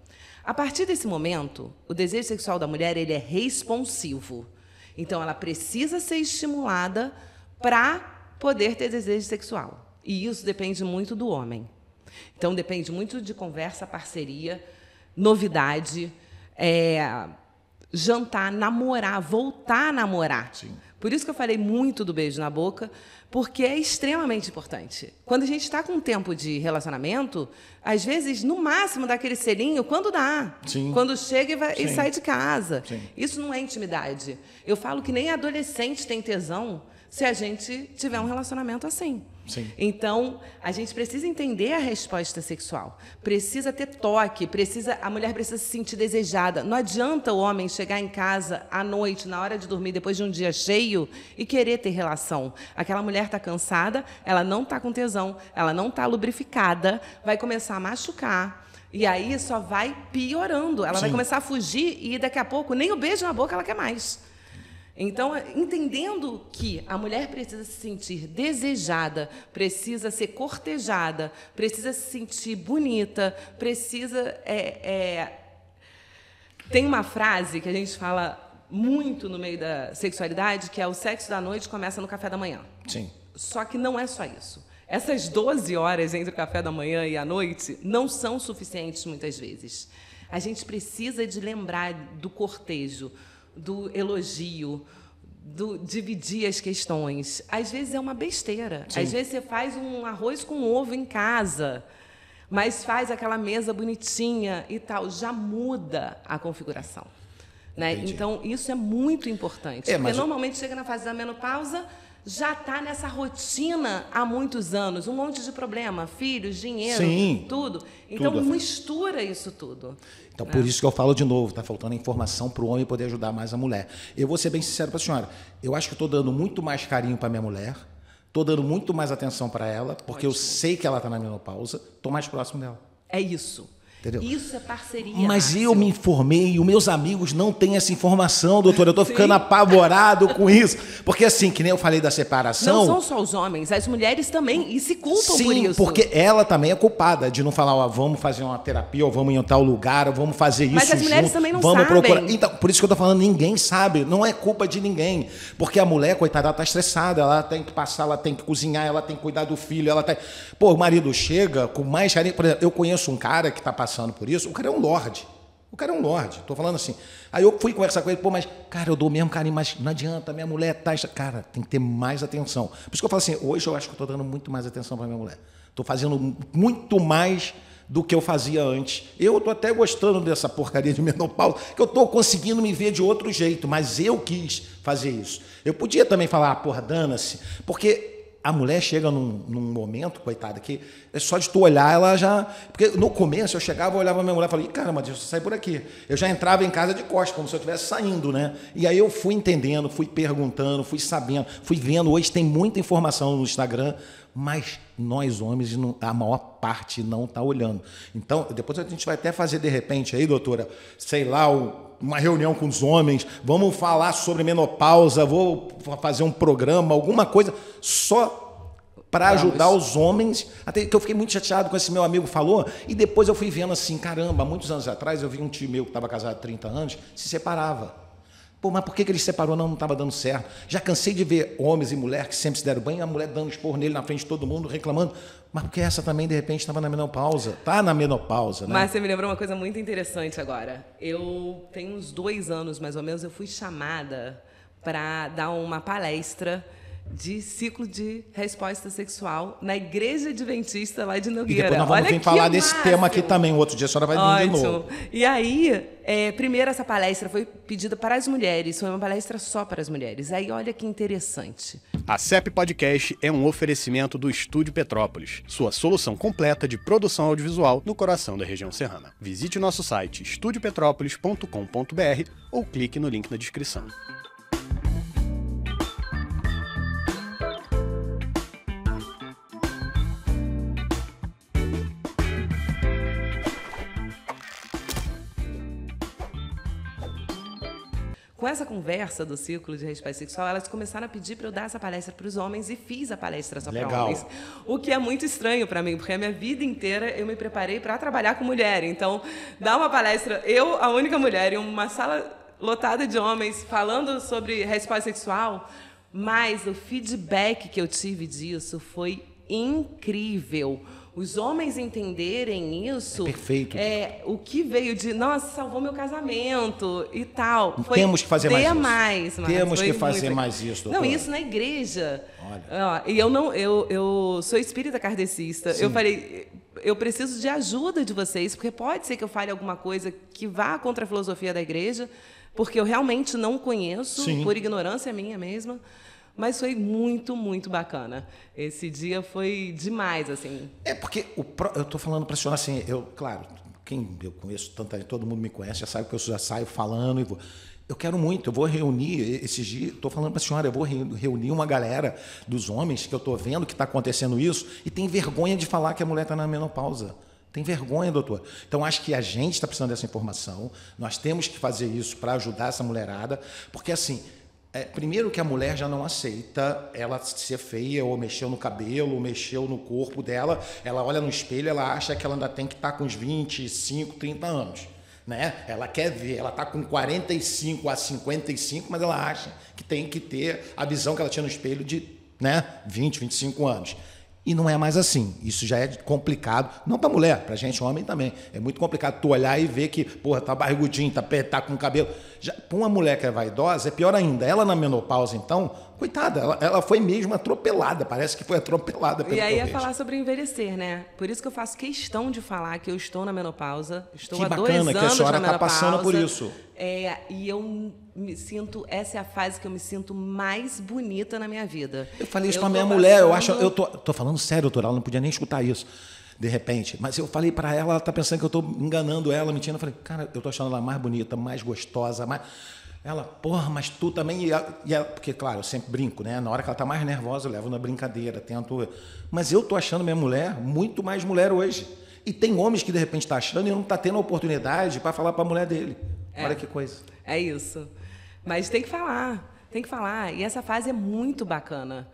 A partir desse momento, o desejo sexual da mulher ele é responsivo. Então, ela precisa ser estimulada para poder ter desejo sexual. E isso depende muito do homem. Então, depende muito de conversa, parceria, novidade, jantar, namorar, voltar a namorar. Sim. Por isso que eu falei muito do beijo na boca, porque é extremamente importante. Quando a gente está com um tempo de relacionamento, às vezes, no máximo, dá aquele selinho quando dá. Sim. Quando chega e sai de casa. Sim. Isso não é intimidade. Eu falo que nem adolescente tem tesão se a gente tiver um relacionamento assim. Sim. Então, a gente precisa entender a resposta sexual. Precisa ter toque, a mulher precisa se sentir desejada. Não adianta o homem chegar em casa à noite, na hora de dormir, depois de um dia cheio, e querer ter relação. Aquela mulher está cansada, ela não está com tesão, ela não está lubrificada, vai começar a machucar. E aí só vai piorando. Ela vai começar a fugir e daqui a pouco nem o beijo na boca ela quer mais. Então, entendendo que a mulher precisa se sentir desejada, precisa ser cortejada, precisa se sentir bonita, precisa... Tem uma frase que a gente fala muito no meio da sexualidade, que é o sexo da noite começa no café da manhã. Sim. Só que não é só isso. Essas 12 horas entre o café da manhã e a noite não são suficientes muitas vezes. A gente precisa de lembrar do cortejo, do elogio, do dividir as questões. Às vezes é uma besteira. Sim. Às vezes você faz um arroz com ovo em casa, mas faz aquela mesa bonitinha e tal. Já muda a configuração. Né? Então, isso é muito importante. Porque normalmente chega na fase da menopausa, já está nessa rotina há muitos anos. Um monte de problema, filhos, dinheiro, tudo. Então, mistura isso tudo. Então, por isso que eu falo de novo, está faltando informação para o homem poder ajudar mais a mulher. Eu vou ser bem sincero para a senhora, eu acho que estou dando muito mais carinho para minha mulher, estou dando muito mais atenção para ela, porque eu sei que ela está na menopausa, estou mais próximo dela. É isso. Entendeu? Isso é parceria. Mas Márcio. eu me informei e os meus amigos não têm essa informação, doutora. Eu estou ficando apavorado com isso. Porque assim, que nem eu falei da separação... Não são só os homens, as mulheres também, e se culpam por isso. Sim, porque ela também é culpada de não falar, ó, vamos fazer uma terapia, ou vamos em tal lugar, ou vamos fazer isso Mas as mulheres junto, também não vamos sabem. procurar. Então, por isso que eu estou falando, ninguém sabe, não é culpa de ninguém. Porque a mulher, coitada, ela está estressada, ela tem que passar, ela tem que cozinhar, ela tem que cuidar do filho, ela tem... Pô, o marido chega com mais carinho. Por exemplo, eu conheço um cara que está passando por isso, o cara é um lorde. O cara é um lorde, tô falando assim. Aí eu fui conversar com ele, pô, mas, cara, eu dou mesmo carinho, mas não adianta, minha mulher tá... Cara, tem que ter mais atenção. Por isso que eu falo assim, hoje eu acho que eu tô dando muito mais atenção para minha mulher. Tô fazendo muito mais do que eu fazia antes. Eu tô até gostando dessa porcaria de menopausa, que eu tô conseguindo me ver de outro jeito, mas eu quis fazer isso. Eu podia também falar, porra, dana-se, porque... A mulher chega num momento, coitada, que é só de tu olhar, ela já... Porque no começo eu chegava, eu olhava a minha mulher e falava, caramba, deixa eu sair por aqui. Eu já entrava em casa de costas, como se eu estivesse saindo, né? E aí eu fui entendendo, fui perguntando, fui sabendo, fui vendo. Hoje tem muita informação no Instagram, mas nós homens, a maior parte não está olhando. Então, depois a gente vai até fazer, de repente, aí, doutora, sei lá, uma reunião com os homens, vamos falar sobre menopausa, vou fazer um programa, alguma coisa, só para ajudar os homens. Até que eu fiquei muito chateado com esse meu amigo falou, e depois eu fui vendo assim, caramba, muitos anos atrás eu vi um tio meu que estava casado há 30 anos, se separava. Pô, mas por que ele se separou? Não estava dando certo. Já cansei de ver homens e mulheres que sempre se deram bem, a mulher dando esporro nele na frente de todo mundo, reclamando. Mas porque essa também, de repente, estava na menopausa. Está na menopausa, né? Mas você me lembrou uma coisa muito interessante agora. Eu tenho uns 2 anos, mais ou menos, eu fui chamada para dar uma palestra de ciclo de resposta sexual na Igreja Adventista lá de Nogueira. E depois nós vamos vir falar desse tema aqui também. Outro dia a senhora vai vir de novo. E aí, primeiro essa palestra foi pedida para as mulheres, foi uma palestra só para as mulheres. Aí olha que interessante. A CEP Podcast é um oferecimento do Estúdio Petrópolis, sua solução completa de produção audiovisual no coração da região serrana. Visite o nosso site estudiopetrópolis.com.br ou clique no link na descrição. Com essa conversa do ciclo de resposta sexual, elas começaram a pedir para eu dar essa palestra para os homens e fiz a palestra só para homens. O que é muito estranho para mim, porque a minha vida inteira eu me preparei para trabalhar com mulher. Então, dar uma palestra, eu, a única mulher, em uma sala lotada de homens, falando sobre resposta sexual, mas o feedback que eu tive disso foi incrível. Os homens entenderem isso... É perfeito. O que veio de, nossa, salvou meu casamento e tal. Temos que fazer mais isso. Temos que fazer mais isso, doutora. Não, isso na igreja. Olha. E eu sou espírita kardecista. Sim. Eu falei, eu preciso de ajuda de vocês, porque pode ser que eu fale alguma coisa que vá contra a filosofia da igreja, porque eu realmente não conheço, Sim. por ignorância minha mesma. Mas foi muito, muito bacana. Esse dia foi demais, assim. É porque eu estou falando para a senhora assim, claro, quem eu conheço, todo mundo me conhece, já sabe que eu já saio falando. Eu quero muito, eu vou reunir esses dias, estou falando para a senhora, eu vou reunir uma galera dos homens que eu estou vendo que está acontecendo isso e tem vergonha de falar que a mulher está na menopausa. Tem vergonha, doutor. Então, acho que a gente está precisando dessa informação, nós temos que fazer isso para ajudar essa mulherada, porque assim... primeiro que a mulher já não aceita ela ser feia, ou mexeu no cabelo, ou mexeu no corpo dela, ela olha no espelho, ela acha que ela ainda tem que estar com uns 25, 30 anos. Né? Ela quer ver, ela está com 45 a 55, mas ela acha que tem que ter a visão que ela tinha no espelho de 20, 25 anos. E não é mais assim. Isso já é complicado. Não para mulher, para gente, homem também. É muito complicado tu olhar e ver que, porra, tá barrigudinho, tá com cabelo. Para uma mulher que é vaidosa, é pior ainda. Ela na menopausa, então, coitada, ela foi mesmo atropelada. Parece que foi atropelada pelo E aí corrente. é falar sobre envelhecer, né? Por isso que eu faço questão de falar que eu estou na menopausa. Estou há 2 anos na menopausa. Que bacana que a senhora está passando por isso. E eu me sinto... Essa é a fase que eu me sinto mais bonita na minha vida. Eu falei isso para a minha mulher. Eu tô falando sério, doutora. Ela não podia nem escutar isso, de repente. Mas eu falei para ela, ela está pensando que eu estou enganando ela, mentindo. Eu falei, cara, eu estou achando ela mais bonita, mais gostosa, mais... Ela, porra, mas tu também... Porque, claro, eu sempre brinco, né? Na hora que ela está mais nervosa, eu levo na brincadeira, tento... Mas eu estou achando minha mulher muito mais mulher hoje. E tem homens que de repente estão achando e não está tendo a oportunidade para falar para a mulher dele. Olha que coisa. É isso. Mas tem que falar, tem que falar. E essa fase é muito bacana.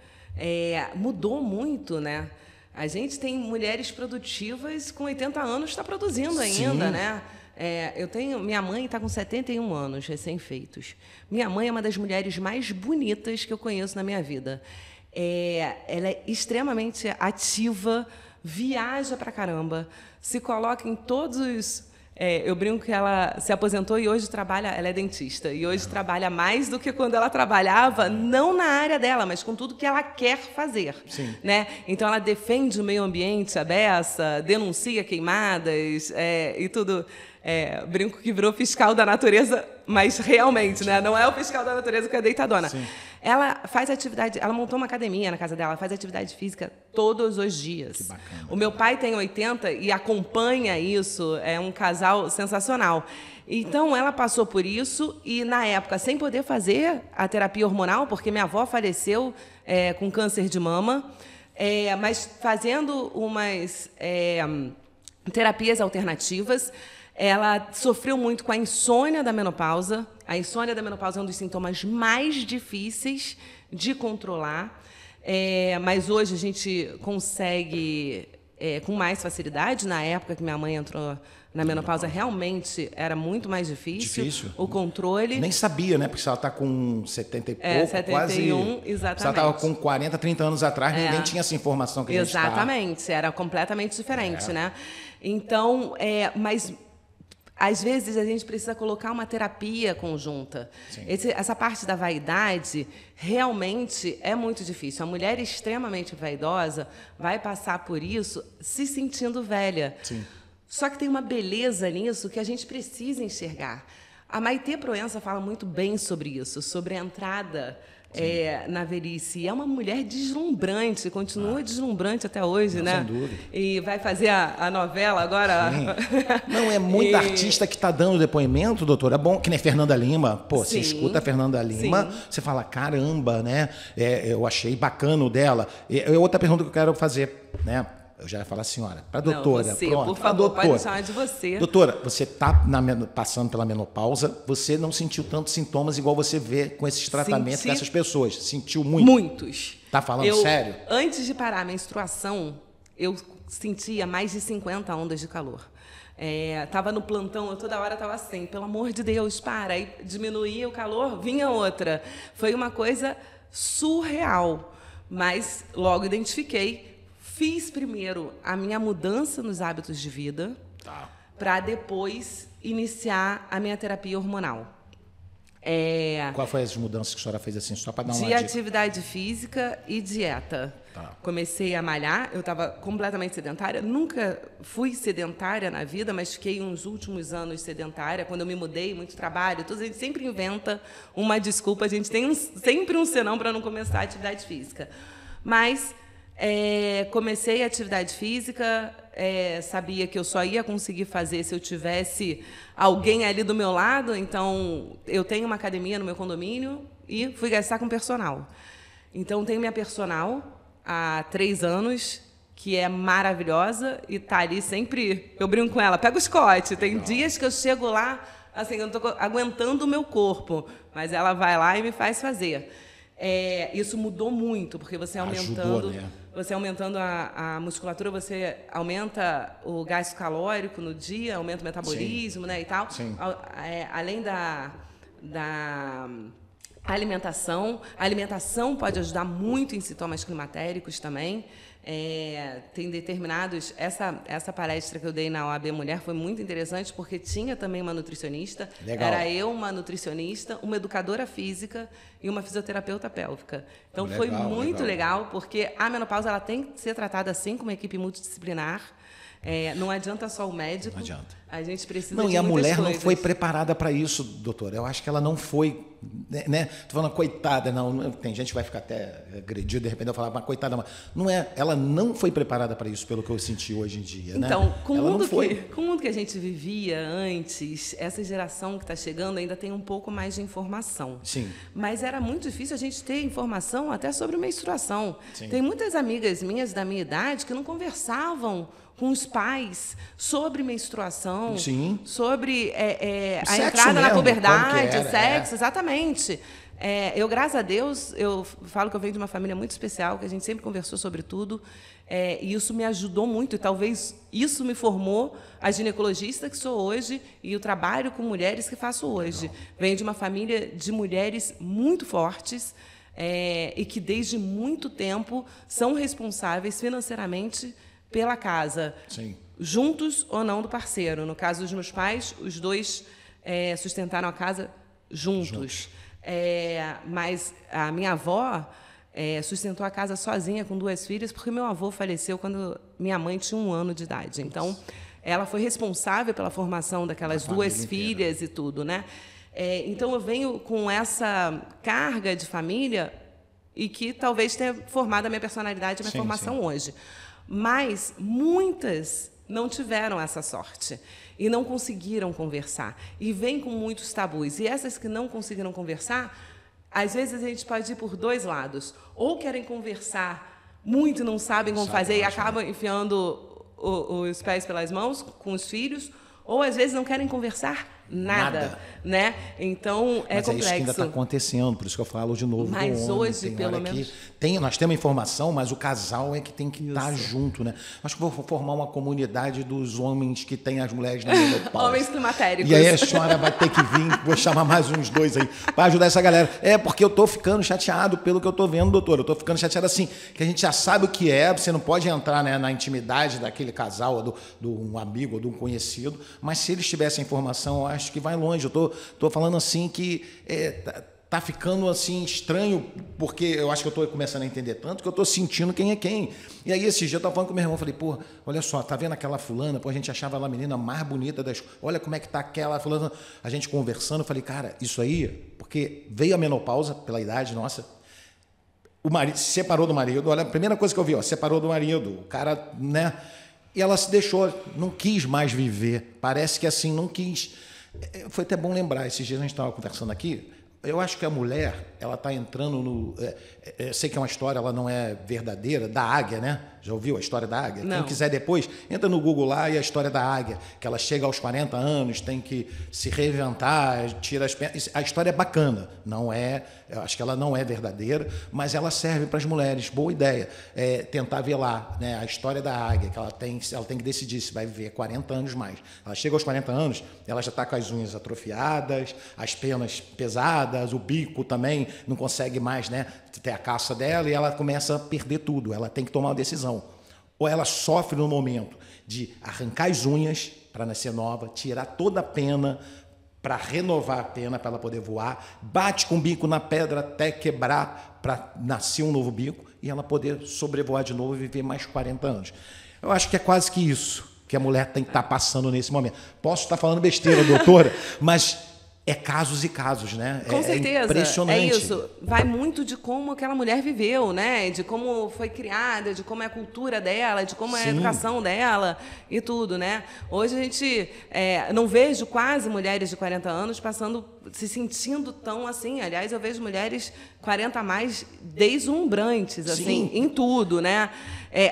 Mudou muito, né? A gente tem mulheres produtivas com 80 anos, está produzindo ainda, né? Minha mãe está com 71 anos, recém-feitos. Minha mãe é uma das mulheres mais bonitas que eu conheço na minha vida. Ela é extremamente ativa, viaja pra caramba, se coloca em todos os... eu brinco que ela se aposentou e hoje trabalha, ela é dentista, e hoje trabalha mais do que quando ela trabalhava, não na área dela, mas com tudo que ela quer fazer. Sim. Né? Então, ela defende o meio ambiente à beça, denuncia queimadas e tudo. Brinco que virou fiscal da natureza, mas realmente, né? Não é o fiscal da natureza que é deitadona. Sim. Ela faz atividade, ela montou uma academia na casa dela, faz atividade física todos os dias. Que bacana. O meu pai tem 80 e acompanha isso, é um casal sensacional. Então, ela passou por isso e, na época, sem poder fazer a terapia hormonal, porque minha avó faleceu com câncer de mama, mas fazendo umas terapias alternativas. Ela sofreu muito com a insônia da menopausa. A insônia da menopausa é um dos sintomas mais difíceis de controlar, mas hoje a gente consegue com mais facilidade. Na época que minha mãe entrou na menopausa, realmente era muito mais difícil. O controle. Nem sabia, né? Porque se ela está com 70 e pouco, 71, quase... exatamente. Se ela estava com 40, 30 anos atrás, ninguém tinha essa informação que a gente está. Exatamente, era completamente diferente, né? Então, mas... Às vezes, a gente precisa colocar uma terapia conjunta. Essa parte da vaidade realmente é muito difícil. A mulher extremamente vaidosa vai passar por isso se sentindo velha. Sim. Só que tem uma beleza nisso que a gente precisa enxergar. A Maitê Proença fala muito bem sobre isso, sobre a entrada na velhice. É uma mulher deslumbrante, continua deslumbrante até hoje, não, né? Sem dúvida. E vai fazer a novela agora. Não, é muita artista que está dando depoimento, doutor. É bom que nem Fernanda Lima. Pô, você escuta a Fernanda Lima, você fala, caramba, né? Eu achei bacana o dela. Outra pergunta que eu quero fazer, né? Eu já ia falar senhora. Para a doutora. Não, você, pronto. por favor, pode chamar de você. Doutora, você está passando pela menopausa, você não sentiu tantos sintomas igual você vê com esses tratamentos dessas pessoas? Sentiu muito? Muitos. Tá falando sério? Antes de parar a menstruação, eu sentia mais de 50 ondas de calor. Estava no plantão, eu toda hora estava assim, pelo amor de Deus, para. Aí diminuía o calor, vinha outra. Foi uma coisa surreal, mas logo identifiquei. Fiz primeiro a minha mudança nos hábitos de vida, para depois iniciar a minha terapia hormonal. Qual foi as mudanças que a senhora fez assim, só para dar uma de dica? Atividade física e dieta. Comecei a malhar, eu estava completamente sedentária, nunca fui sedentária na vida, mas fiquei uns últimos anos sedentária. Quando eu me mudei, muito trabalho, a gente sempre inventa uma desculpa, a gente tem sempre um senão para não começar a atividade física. Mas comecei a atividade física, sabia que eu só ia conseguir fazer se eu tivesse alguém ali do meu lado, então eu tenho uma academia no meu condomínio e fui gastar com personal. Então, tenho minha personal há 3 anos, que é maravilhosa e está ali sempre... Eu brinco com ela, pega o Scott. Tem dias que eu chego lá, assim, eu não estou aguentando o meu corpo, mas ela vai lá e me faz fazer. Isso mudou muito, porque você aumentando... Ajudou, né? Você aumentando a musculatura, você aumenta o gasto calórico no dia, aumenta o metabolismo, né, e tal. Sim. Além da alimentação. A alimentação pode ajudar muito em sintomas climatéricos também. Tem determinados... Essa palestra que eu dei na OAB Mulher foi muito interessante, porque tinha também uma nutricionista. Legal. Era eu, uma nutricionista, uma educadora física e uma fisioterapeuta pélvica. Então, foi muito legal, porque a menopausa ela tem que ser tratada assim, com uma equipe multidisciplinar. Não adianta só o médico. Não adianta. A gente precisa Não, de e a muitas mulher coisas. não foi preparada para isso, doutora. Eu acho que ela não foi né? Tô falando coitada, não. Tem gente que vai ficar até agredido, de repente eu falar, mas coitada, mas não é. Ela não foi preparada para isso, pelo que eu senti hoje em dia, né? Então, com ela não foi. com o mundo que a gente vivia antes, essa geração que está chegando ainda tem um pouco mais de informação. Sim. Mas era muito difícil a gente ter informação até sobre menstruação. Sim. Tem muitas amigas minhas da minha idade que não conversavam com os pais sobre menstruação, Sim. sobre a sexo entrada na mesmo, puberdade, como que era, sexo, exatamente. Eu, graças a Deus, eu falo que eu venho de uma família muito especial, que a gente sempre conversou sobre tudo, e isso me ajudou muito, e talvez isso me formou a ginecologista que sou hoje e o trabalho com mulheres que faço hoje. Legal. Venho de uma família de mulheres muito fortes, e que desde muito tempo são responsáveis financeiramente pela casa, Sim. juntos ou não do parceiro. No caso dos meus pais, os dois sustentaram a casa juntos. Mas a minha avó sustentou a casa sozinha com 2 filhas, porque meu avô faleceu quando minha mãe tinha 1 ano de idade. Então, ela foi responsável pela formação daquelas 2 filhas e tudo, né? Então, eu venho com essa carga de família e que talvez tenha formado a minha personalidade e a minha formação hoje. Mas muitas não tiveram essa sorte e não conseguiram conversar. E vêm com muitos tabus. E essas que não conseguiram conversar, às vezes a gente pode ir por 2 lados. Ou querem conversar muito e não sabem como fazer e acabam enfiando os pés pelas mãos com os filhos, ou às vezes não querem conversar nada. Né? Então, mas complexo. É isso que ainda está acontecendo, por isso que eu falo de novo. Mas hoje, pelo menos... Nós temos informação, mas o casal é que tem que estar junto, né? Acho que vou formar uma comunidade dos homens que têm as mulheres na menopausa. Homens climatéricos. E aí a senhora vai ter que vir, vou chamar mais uns 2 aí, para ajudar essa galera. Porque eu estou ficando chateado pelo que eu estou vendo, doutor. Eu estou ficando chateado assim, que a gente já sabe o que você não pode entrar, né, na intimidade daquele casal, ou de um amigo, ou de um conhecido, mas se eles tivessem informação, eu acho que vai longe. Eu estou falando assim que tá ficando assim estranho, porque eu acho que eu estou começando a entender tanto que eu estou sentindo quem é quem. E aí esse dia eu estava falando com meu irmão, falei, pô, olha só, tá vendo aquela fulana? Pô, a gente achava ela a menina mais bonita das... Olha como é que tá aquela fulana. A gente conversando, eu falei, cara, isso aí, porque veio a menopausa pela idade nossa, o marido se separou do marido, olha, a primeira coisa que eu vi, separou do marido, o cara, né? E ela se deixou, não quis mais viver, parece que assim, não quis. Foi até bom lembrar, esses dias a gente estava conversando aqui, eu acho que a mulher, ela está entrando no... sei que é uma história, ela não é verdadeira, da águia, né? Já ouviu a história da águia? Não. Quem quiser depois, entra no Google lá e a história da águia, que ela chega aos 40 anos, tem que se reinventar, tira as pernas. A história é bacana, não é... Eu acho que ela não é verdadeira, mas ela serve para as mulheres. Boa ideia. Tentar ver lá, né, a história da águia, que ela tem que decidir se vai viver 40 anos mais. Ela chega aos 40 anos, ela já está com as unhas atrofiadas, as penas pesadas, o bico também não consegue mais, né, ter a caça dela, e ela começa a perder tudo. Ela tem que tomar uma decisão. Ou ela sofre no momento de arrancar as unhas para nascer nova, tirar toda a pena para renovar a pena, para ela poder voar, bate com o bico na pedra até quebrar para nascer um novo bico e ela poder sobrevoar de novo e viver mais 40 anos. Eu acho que é quase que isso que a mulher tem que estar passando nesse momento. Posso estar falando besteira, doutora, mas é casos e casos, né? Com certeza. É impressionante. É isso. Vai muito de como aquela mulher viveu, né? De como foi criada, de como é a cultura dela, de como é a educação dela e tudo, né? Hoje a gente não vejo quase mulheres de 40 anos se sentindo tão assim. Aliás, eu vejo mulheres 40 a mais deslumbrantes, assim, em tudo, né?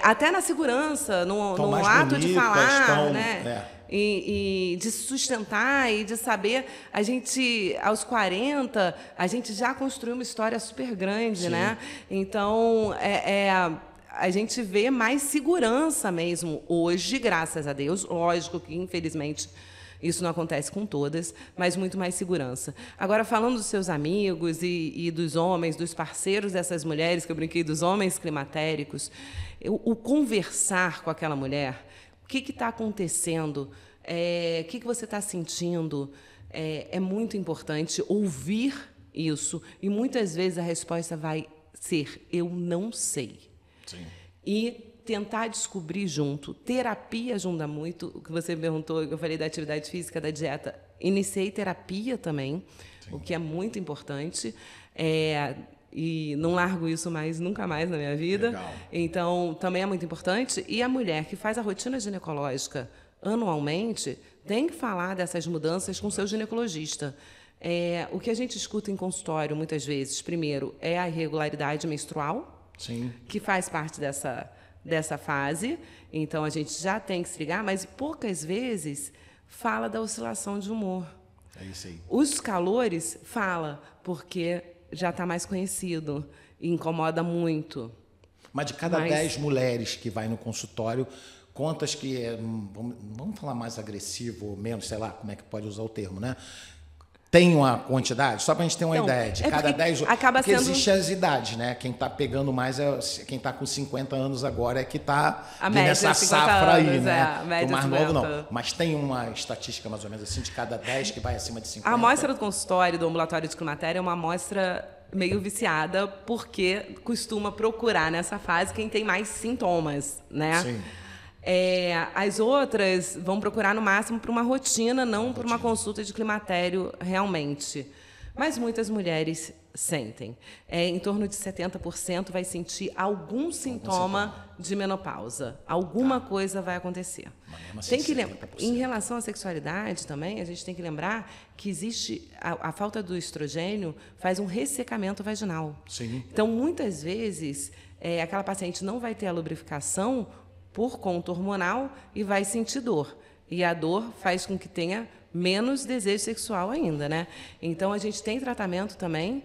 Até na segurança, no ato de falar, né? E de se sustentar e de saber, a gente, aos 40, a gente já construiu uma história super grande, né? Então, a gente vê mais segurança mesmo hoje, graças a Deus. Lógico que, infelizmente, isso não acontece com todas, mas muito mais segurança. Agora, falando dos seus amigos e dos homens, dos parceiros dessas mulheres, que eu brinquei dos homens climatéricos, o conversar com aquela mulher... O que está acontecendo? O que você está sentindo? É muito importante ouvir isso. E, muitas vezes, a resposta vai ser, eu não sei. Sim. E tentar descobrir junto. Terapia ajuda muito. O que você me perguntou, eu falei da atividade física, da dieta. Iniciei terapia também, o que é muito importante. E não largo isso nunca mais na minha vida. Legal. Então, também é muito importante. E a mulher que faz a rotina ginecológica anualmente tem que falar dessas mudanças com seu ginecologista. O que a gente escuta em consultório, muitas vezes, primeiro, é a irregularidade menstrual, Sim. que faz parte dessa fase. Então, a gente já tem que se ligar, mas poucas vezes fala da oscilação de humor. É isso aí. Os calores fala, porque já está mais conhecido e incomoda muito. Mas de cada 10 mulheres que vai no consultório, quantas que vamos falar mais agressivo ou menos, sei lá como é que pode usar o termo, né? Tem uma quantidade? Só para a gente ter uma ideia. De cada 10... Porque existem as idades, né? Quem está pegando mais é quem está com 50 anos agora é que está nessa safra aí, né? A média o mais 50. novo não. Mas tem uma estatística mais ou menos assim, de cada 10 que vai acima de 50. A amostra do consultório, do ambulatório de climatério, é uma amostra meio viciada, porque costuma procurar nessa fase quem tem mais sintomas, né? Sim. As outras vão procurar no máximo para uma rotina, não para uma consulta de climatério realmente. Mas muitas mulheres sentem. Em torno de 70% vai sentir algum sintoma de menopausa. Alguma coisa vai acontecer. Assim, Em relação à sexualidade também, a gente tem que lembrar que existe a falta do estrogênio faz um ressecamento vaginal. Sim. Então, muitas vezes, aquela paciente não vai ter a lubrificação por conta hormonal e vai sentir dor. E a dor faz com que tenha menos desejo sexual ainda, né? Então, a gente tem tratamento também,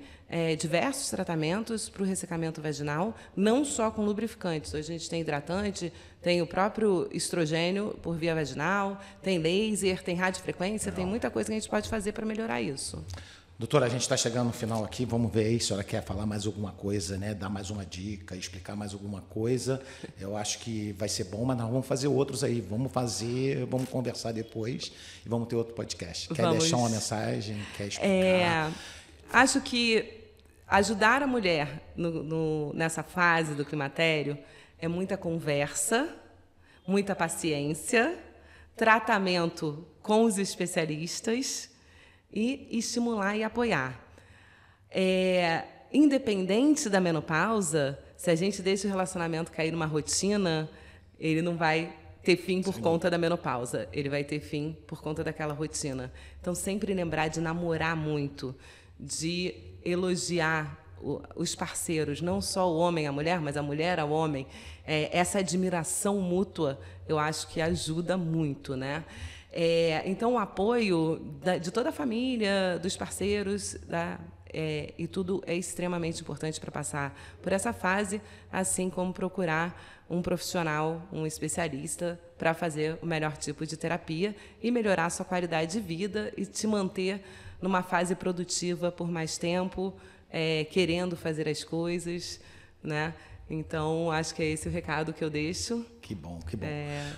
diversos tratamentos para o ressecamento vaginal, não só com lubrificantes. Hoje a gente tem hidratante, tem o próprio estrogênio por via vaginal, tem laser, tem radiofrequência, tem muita coisa que a gente pode fazer para melhorar isso. Doutora, a gente está chegando no final aqui, vamos ver aí se a senhora quer falar mais alguma coisa, né? Dar mais uma dica, explicar mais alguma coisa. Eu acho que vai ser bom, mas nós vamos fazer outros aí. Vamos conversar depois e vamos ter outro podcast. Quer deixar uma mensagem? Quer explicar? Acho que ajudar a mulher nessa fase do climatério é muita conversa, muita paciência, tratamento com os especialistas e estimular e apoiar. Independente da menopausa, se a gente deixa o relacionamento cair numa rotina, ele não vai ter fim por conta da menopausa, ele vai ter fim por conta daquela rotina. Então, sempre lembrar de namorar muito, de elogiar os parceiros, não só o homem à mulher, mas a mulher ao homem. Essa admiração mútua, eu acho que ajuda muito, né? Então, o apoio de toda a família, dos parceiros, e tudo é extremamente importante para passar por essa fase, assim como procurar um profissional, um especialista, para fazer o melhor tipo de terapia e melhorar a sua qualidade de vida e te manter numa fase produtiva por mais tempo, querendo fazer as coisas, né? Então, acho que é esse o recado que eu deixo. Que bom, que bom.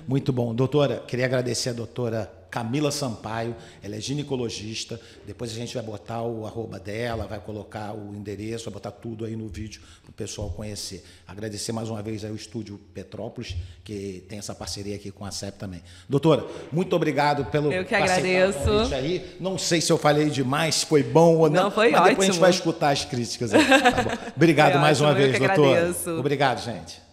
Muito bom. Doutora, queria agradecer a doutora Camila Sampaio, ela é ginecologista. Depois a gente vai botar o @ dela, vai colocar o endereço, vai botar tudo aí no vídeo para o pessoal conhecer. Agradecer mais uma vez ao Estúdio Petrópolis, que tem essa parceria aqui com a CEP também. Doutora, muito obrigado pelo Eu que agradeço. Aí. Não sei se eu falei demais, foi bom ou não. Não, foi mas ótimo. Depois a gente vai escutar as críticas aí. Tá bom. Obrigado mais uma vez, doutora. Agradeço. Obrigado, gente.